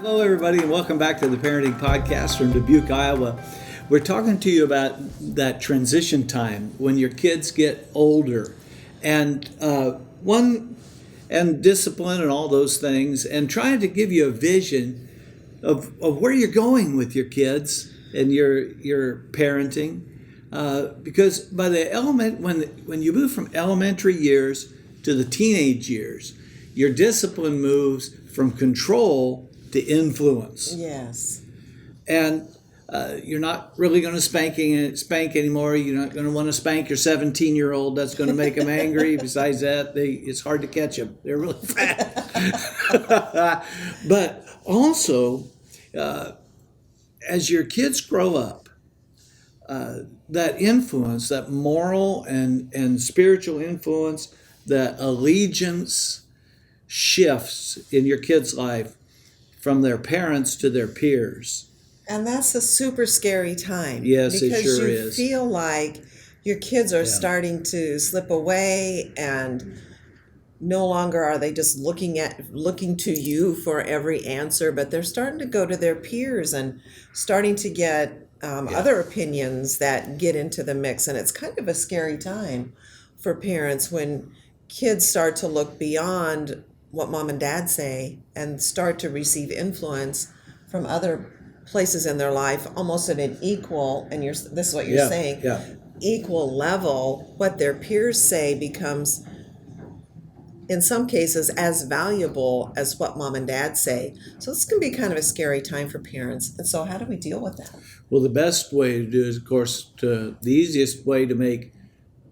Hello, everybody, and welcome back to the Parenting Podcast from Dubuque, Iowa. We're talking to you about that transition time when your kids get older, and and discipline and all those things, and trying to give you a vision of where you're going with your kids and your parenting. Because by the when you move from elementary years to the teenage years, your discipline moves from control to influence. Yes. And you're not really going to spank anymore. You're not going to want to spank your 17-year-old. That's going to make them angry. Besides that, it's hard to catch them. They're really fast. But also, as your kids grow up, that influence, that moral and spiritual influence, that allegiance shifts in your kid's life from their parents to their peers. And that's a super scary time. Yes, it sure because you is. feel like your kids are starting to slip away, and no longer are they just looking to you for every answer, but they're starting to go to their peers and starting to get other opinions that get into the mix. And it's kind of a scary time for parents when kids start to look beyond what mom and dad say and start to receive influence from other places in their life, almost at an equal, and this is what you're saying, equal level. What their peers say becomes, in some cases, as valuable as what mom and dad say. So this can be kind of a scary time for parents. And so how do we deal with that? Well, the best way to do is, of course, the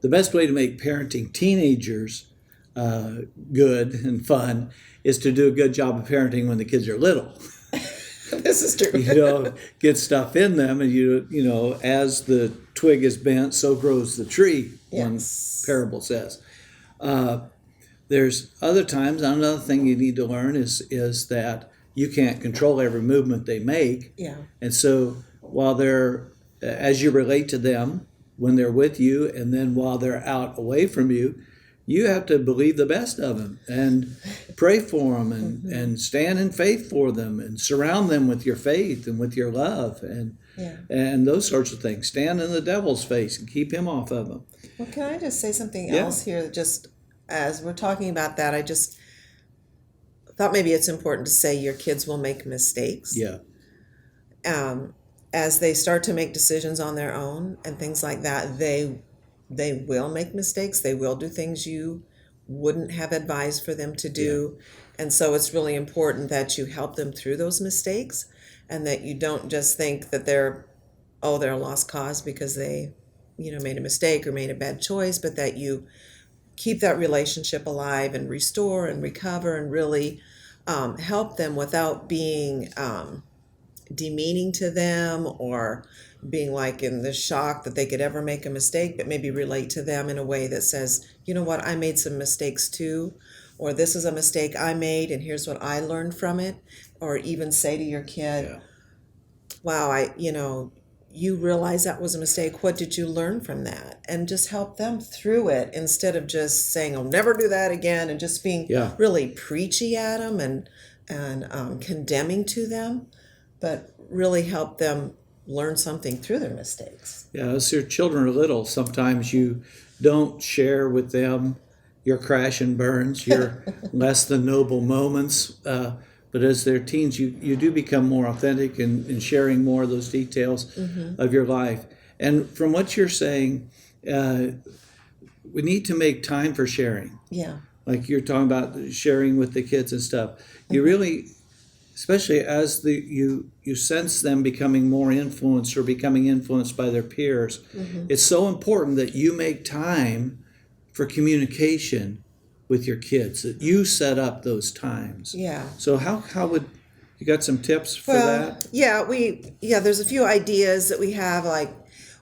best way to make parenting teenagers good and fun is to do a good job of parenting when the kids are little. This is true. Get stuff in them, and as the twig is bent, so grows the tree. Yes. One parable says. There's other times. Another thing you need to learn is that you can't control every movement they make. Yeah. And so while as you relate to them when they're with you, and then while they're out away from you, you have to believe the best of them and pray for them and stand in faith for them and surround them with your faith and with your love and those sorts of things. Stand in the devil's face and keep him off of them. Well, can I just say something else here? Just as we're talking about that, I just thought maybe it's important to say your kids will make mistakes. Yeah. As they start to make decisions on their own and things like that, they will make mistakes. They will do things you wouldn't have advised for them to do. Yeah. And so it's really important that you help them through those mistakes, and that you don't just think that they're a lost cause because they, made a mistake or made a bad choice, but that you keep that relationship alive and restore and recover and really help them without being demeaning to them or being like in the shock that they could ever make a mistake, but maybe relate to them in a way that says, you know what, I made some mistakes too, or this is a mistake I made and here's what I learned from it. Or even say to your kid, wow, you realize that was a mistake. What did you learn from that? And just help them through it instead of just saying, I'll never do that again, and just being really preachy at them and condemning to them, but really help them learn something through their mistakes. Yeah, as your children are little, sometimes you don't share with them your crash and burns, your less than noble moments. But as they're teens, you do become more authentic in sharing more of those details of your life. And from what you're saying, we need to make time for sharing. Yeah. Like you're talking about sharing with the kids and stuff. You really, especially as you sense them becoming more influenced or becoming influenced by their peers, it's so important that you make time for communication with your kids, that you set up those times. Yeah. So how would you got some tips for that? Yeah, there's a few ideas that we have. Like,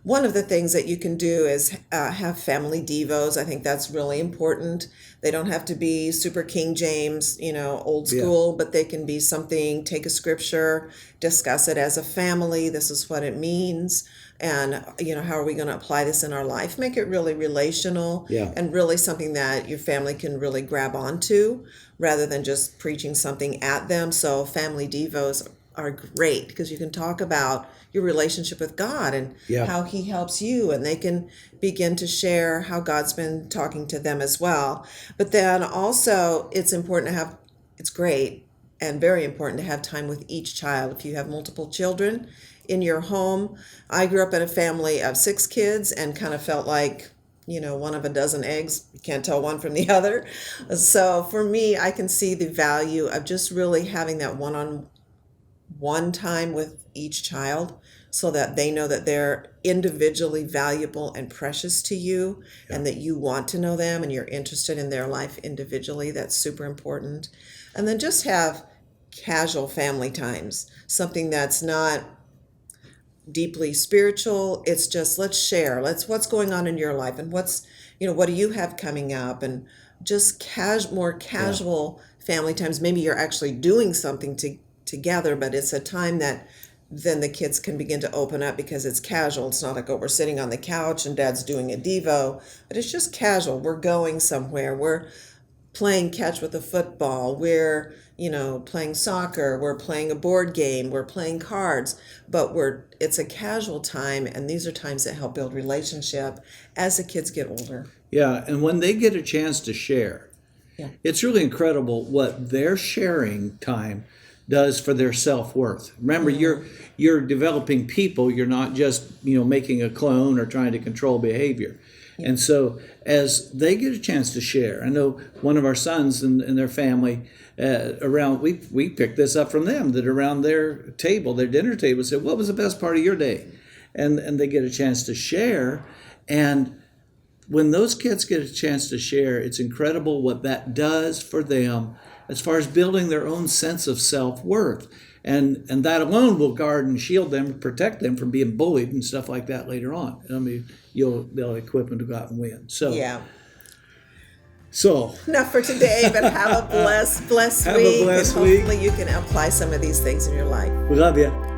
one of the things that you can do is have family devos. I think that's really important, They don't have to be super King James, old Yeah. school, but they can be something, take a scripture, discuss it as a family. This is what it means. And, how are we going to apply this in our life? Make it really relational Yeah. and really something that your family can really grab onto rather than just preaching something at them. So family devos are great because you can talk about your relationship with God and Yeah. how he helps you, and they can begin to share how God's been talking to them as well. But then also it's great and very important to have time with each child. If you have multiple children in your home, I grew up in a family of 6 kids and kind of felt like, one of a dozen eggs. You can't tell one from the other. So for me, I can see the value of just really having that one-on-one time with each child so that they know that they're individually valuable and precious to you, and that you want to know them and you're interested in their life individually. That's super important. And then just have casual family times, something that's not deeply spiritual. It's just, let's share. What's going on in your life, and what do you have coming up, and just more casual family times. Maybe you're actually doing something together, but it's a time that then the kids can begin to open up because it's casual. It's not like, oh, we're sitting on the couch and dad's doing a Devo, but it's just casual. We're going somewhere. We're playing catch with a football. We're, playing soccer. We're playing a board game. We're playing cards, but it's a casual time. And these are times that help build relationship as the kids get older. Yeah. And when they get a chance to share, Yeah. it's really incredible what their sharing time does for their self-worth. Remember, you're developing people. You're not just, making a clone or trying to control behavior. Yeah. And so as they get a chance to share, I know one of our sons and their family we picked this up from them, that around their dinner table, said, what was the best part of your day? And they get a chance to share. And when those kids get a chance to share, it's incredible what that does for them as far as building their own sense of self-worth. And that alone will guard and shield them, protect them from being bullied and stuff like that later on. I mean, they'll equip them to go out and win. So Yeah. So Enough for today, but have a blessed Have a week. blessed and week. hopefully you can apply some of these things in your life. we love you.